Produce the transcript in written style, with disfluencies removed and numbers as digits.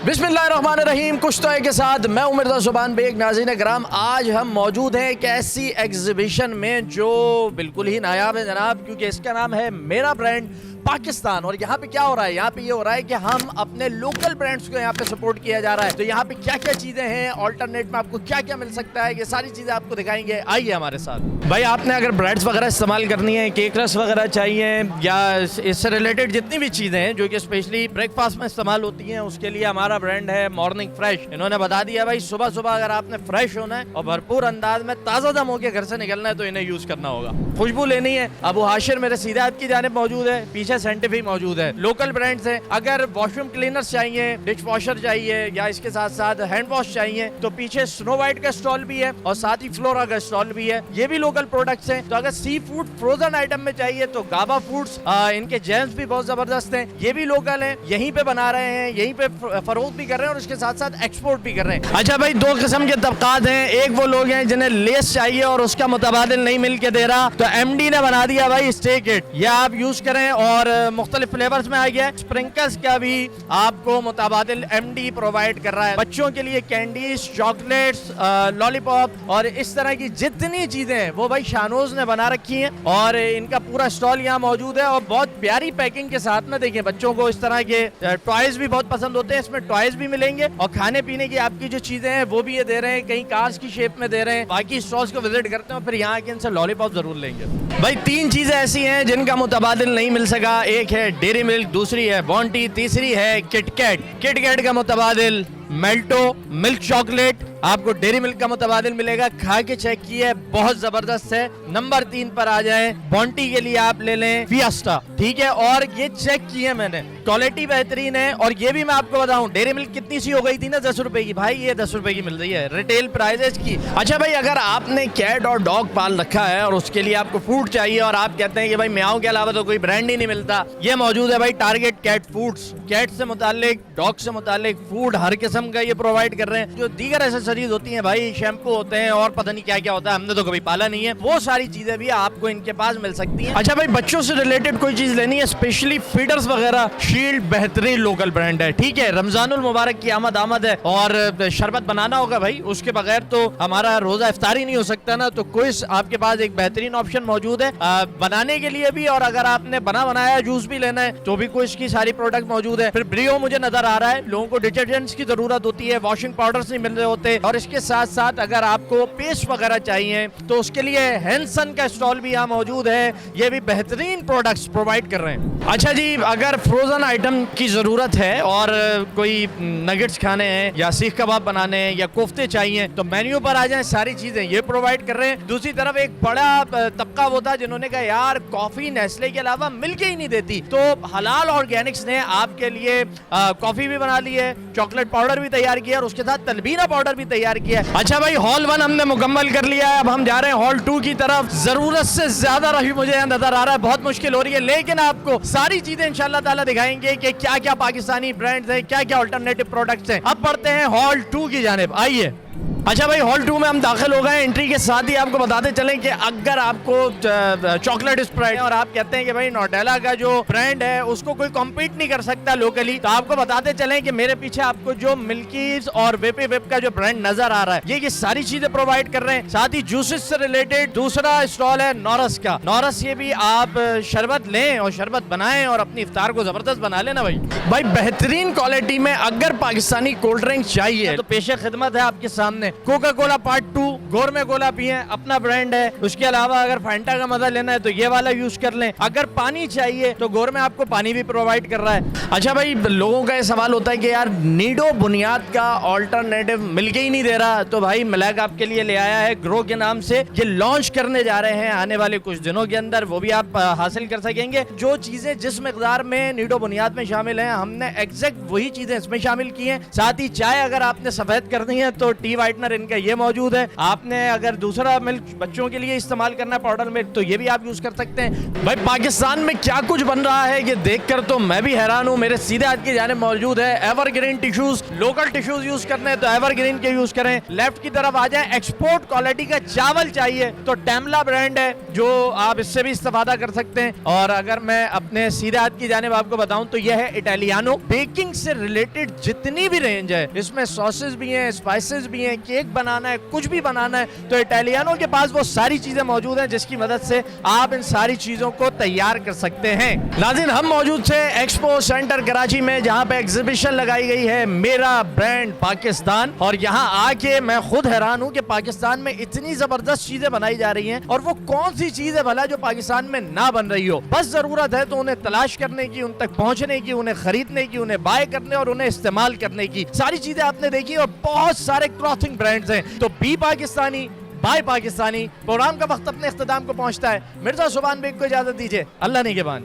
बिस्मिल्लाहिर्रहमानिर्रहीम। कुछ तो है के साथ मैं उमर जुबान बेग। नाज़रीन कराम, आज हम मौजूद हैं एक ऐसी एग्जीबिशन में जो बिल्कुल ही नायाब है जनाब, क्योंकि इसका नाम है मेरा ब्रांड पाकिस्तान। और यहाँ पे क्या हो रहा है, यहाँ पे ये हो रहा है कि हम अपने लोकल ब्रांड्स को यहाँ पे सपोर्ट किया जा रहा है। तो यहाँ पे क्या क्या चीजें हैं, ऑल्टरनेट में आपको क्या क्या मिल सकता है, ये सारी चीजें आपको दिखाएंगे। आइए हमारे साथ। भाई आपने अगर ब्रेड्स वगैरह इस्तेमाल करनी है, केक रस वगैरह चाहिए, या इससे रिलेटेड जितनी भी चीजें हैं जो कि स्पेशली ब्रेकफास्ट में इस्तेमाल होती हैं, उसके लिए हमारा ब्रांड है मॉर्निंग फ्रेश। इन्होंने बता दिया भाई सुबह सुबह अगर आपने फ्रेश होना है और भरपूर अंदाज में ताजा दम होकर घर से निकलना है तो इन्हें यूज करना होगा। खुशबू लेनी है, अबू हाशिर मेरे सीधे हाथ की जानिब मौजूद है, पीछे साइंटिफिक मौजूद है। लोकल ब्रांड्स हैं, अगर वॉशरूम क्लीनर्स चाहिए, डिश वॉशर चाहिए, या इसके साथ साथ हैंड वॉश चाहिए तो पीछे स्नो वाइट का स्टॉल भी है और साथ ही फ्लोरा का स्टॉल भी है। ये भी लोकल प्रोडक्ट्स हैं। तो अगर सी फूड फ्रोजन आइटम में चाहिए तो गाबा फूड्स, इनके जैम्स भी बहुत जबरदस्त हैं, ये भी लोकल हैं, यहीं पे बना रहे हैं, यहीं पे फरोख्त भी कर रहे हैं और उसके साथ साथ एक्सपोर्ट भी कर रहे हैं। अच्छा भाई, दो किस्म के तबकात हैं। एक वो लोग हैं जिन्हें लेस चाहिए और उसका मुतबादिल नहीं मिल के दे रहा, तो एमडी ने बना दिया भाई स्टे किट, ये आप यूज करें और मुख्तलिफ फ्लेवर्स में आ गया। स्प्रिंकल्स का भी आपको मुतबादिल एमडी प्रोवाइड कर रहा है। बच्चों के लिए कैंडीज, चॉकलेट्स, लॉलीपॉप और इस तरह की जितनी चीजें हैं वो भाई शानोज ने बना रखी हैं और इनका पूरा स्टॉल यहाँ मौजूद है और बहुत प्यारी पैकिंग के साथ में। देखिए बच्चों को इस तरह के टॉयज भी बहुत पसंद होते हैं, इसमें टॉयज भी मिलेंगे और खाने पीने की आपकी जो चीजें हैं वो भी ये दे रहे हैं, कहीं कार्स की शेप में दे रहे हैं। बाकी स्टॉल्स को विजिट करते हैं और फिर यहाँ के इनसे लॉलीपॉप जरूर लेंगे। भाई तीन चीजें ऐसी हैं जिनका मुतबादिल नहीं मिल सका, एक है डेयरी मिल्क, दूसरी है बॉन्टी, तीसरी है किटकैट। किटकैट का मुतबादिल मेल्टो मिल्क चॉकलेट, आपको डेयरी मिल्क का मुतबादिल मिलेगा। खा के चेक किए, बहुत जबरदस्त है। नंबर 3 पर आ जाए, बॉन्टी के लिए आप ले लें फिएस्टा, ठीक है। और ये चेक किए मैंने, क्वालिटी बेहतरीन है। और ये भी मैं आपको बताऊं, डेयरी मिल्क कितनी सी हो गई थी ना, 10 रुपए की, भाई ये 10 रुपए की मिल रही है, रिटेल प्राइजेस की। अच्छा भाई, अगर आपने कैट और डॉग पाल रखा है और उसके लिए आपको फूड चाहिए और आप कहते हैं कि भाई म्याऊ के अलावा तो कोई ब्रांड ही नहीं मिलता, ये मौजूद है भाई टारगेट कैट फूड्स। कैट से मुतालिक, डॉग से मुतालिक फूड हर किस्म का ये प्रोवाइड कर रहे हैं। जो दीगर एसेसरीज होती हैं भाई, शैम्पू होते हैं और पता नहीं क्या क्या होता है, हमने तो कभी पाला नहीं है, वो सारी चीजें भी आपको इनके पास मिल सकती हैं। अच्छा भाई, बच्चों से रिलेटेड कोई चीज लेनी है, स्पेशली फीडर्स वगैरह, शील्ड बेहतरीन लोकल ब्रांड है, ठीक है। रमजानुल मुबारक की आमद है और शरबत बनाना होगा भाई, उसके बगैर तो हमारा रोजा इफ्तारी नहीं हो सकता ना। तो क्विज आपके पास एक बेहतरीन ऑप्शन मौजूद है बनाने के लिए भी, और अगर आपने बना बनाया जूस भी लेना है तो भी क्विज की सारी प्रोडक्ट मौजूद है। फिर ब्रियो मुझे नजर आ रहा है, लोगों को डिटर्जेंट्स की जरूरत होती है, वॉशिंग पाउडर्स नहीं मिल रहे होते, और इसके साथ साथ अगर आपको पेस्ट वगैरह चाहिए तो उसके लिए हैंसन का स्टॉल भी यहाँ मौजूद है, ये भी बेहतरीन प्रोडक्ट्स प्रोवाइड कर रहे हैं। अच्छा जी, अगर फ्रोजन आइटम की जरूरत है और कोई नगेट्स खाने हैं या सीख कबाब बनाने हैं या कोफ्ते चाहिए तो मेन्यू पर आ जाए, सारी चीजें ये प्रोवाइड कर रहे हैं। दूसरी तरफ एक बड़ा तबका वो था जिन्होंने कहा यार कॉफी नेस्ले के अलावा मिलके ही नहीं देती, तो हलाल ऑर्गेनिक्स ने आपके लिए कॉफी भी बना ली है, चॉकलेट पाउडर भी तैयार किया और उसके साथ तलबीना पाउडर भी तैयार किया है। अच्छा भाई, हॉल 1 हमने मुकम्मल कर लिया है, अब हम जा रहे हैं हॉल 2 की तरफ। जरूरत से ज्यादा रही मुझे यहाँ नजर आ रहा है, बहुत मुश्किल हो रही है, लेकिन आपको सारी चीजें इंशाल्लाह ताला दिखाएंगे कि क्या क्या पाकिस्तानी ब्रांड्स हैं, क्या क्या अल्टरनेटिव प्रोडक्ट्स हैं। अब बढ़ते हैं हॉल 2 की जानिब, आइए। अच्छा भाई, हॉल 2 में हम दाखिल हो गए। एंट्री के साथ ही आपको बताते चलें कि अगर आपको चॉकलेट स्प्रेड और आप कहते हैं कि भाई नोटेला का जो ब्रांड है उसको कोई कॉम्पीट नहीं कर सकता लोकली, तो आपको बताते चलें कि मेरे पीछे आपको जो मिल्कीज और वेपी वेप का जो ब्रांड नजर आ रहा है, ये सारी चीजें प्रोवाइड कर रहे हैं। साथ ही जूसेस से रिलेटेड दूसरा स्टॉल है नौरस का। नौरस ये भी आप शरबत लें और शरबत बनाएं और अपनी इफ्तार को जबरदस्त बना लेना भाई बेहतरीन क्वालिटी में। अगर पाकिस्तानी कोल्ड ड्रिंक चाहिए तो पेशे खिदमत है आपके सामने। कोका कोला पार्ट 2 गोरमे कोला पिए, अपना ब्रांड है। उसके अलावा अगर फैंटा का मजा लेना है तो ये वाला यूज कर लें। अगर पानी चाहिए तो गोरमे आपको पानी भी प्रोवाइड कर रहा है। अच्छा भाई, लोगों का ये सवाल होता है कि यार नीडो बुनियाद का ऑल्टरनेटिव मिल के ही नहीं दे रहा, तो भाई मिलाक आपके लिए ले आया है ग्रो के नाम से। ये लॉन्च करने जा रहे हैं आने वाले कुछ दिनों के अंदर, वो भी आप हासिल कर सकेंगे। जो चीजें जिस मिकदार में नीडो बुनियाद में शामिल है, हमने एग्जैक्ट वही चीजें इसमें शामिल की हैं। साथ ही चाय अगर आपने सफेद करनी है तो टी वाइटनर कंडीशनर इनका ये मौजूद है। आपने अगर दूसरा मिल्क बच्चों के लिए इस्तेमाल करना है पाउडर मिल्क, तो ये भी आप यूज कर सकते हैं। भाई पाकिस्तान में क्या कुछ बन रहा है ये देखकर तो मैं भी हैरान हूँ। मेरे सीधे हाथ की जानिब मौजूद है evergreen tissues. Local tissues use करने हैं तो एवरग्रीन के यूज करें। लेफ्ट की तरफ आ जाए, एक्सपोर्ट क्वालिटी का चावल चाहिए तो टेम्ला ब्रांड है, जो आप इससे भी इस्तेफादा कर सकते हैं। और अगर मैं अपने सीधे हाथ की जानिब आपको बताऊं तो यह है इटालियानो। बेकिंग से रिलेटेड जितनी भी रेंज है, इसमें सॉसेस भी हैं, स्पाइसेस भी हैं, केक बनाना है, कुछ भी बनाना है तो इटालियानो के पास वो सारी चीजें मौजूद हैं जिसकी मदद से आप इन सारी चीजों को तैयार कर सकते हैं। नाज़रीन, हम मौजूद थे एक्सपो सेंटर कराची में, जहां पे एग्जीबिशन लगाई गई है मेरा ब्रांड पाकिस्तान। और यहां आके मैं खुद हैरान हूं कि पाकिस्तान में इतनी जबरदस्त चीजें बनाई जा रही हैं। और वो कौन सी चीज है भला जो पाकिस्तान में ना बन रही हो? बस जरूरत है तो उन्हें तलाश करने की, उन तक पहुंचने की, उन्हें खरीदने की, उन्हें बाय करने और उन्हें इस्तेमाल करने की। सारी चीजें आपने देखी और बहुत सारे क्लॉथिंग ब्रांड्स हैं। तो be Pakistani, buy Pakistani. Program का वक्त अपने इख्तिताम को पहुंचता है। मिर्जा सुभान बेग को इजाजत दीजिए, अल्लाह निगहबान।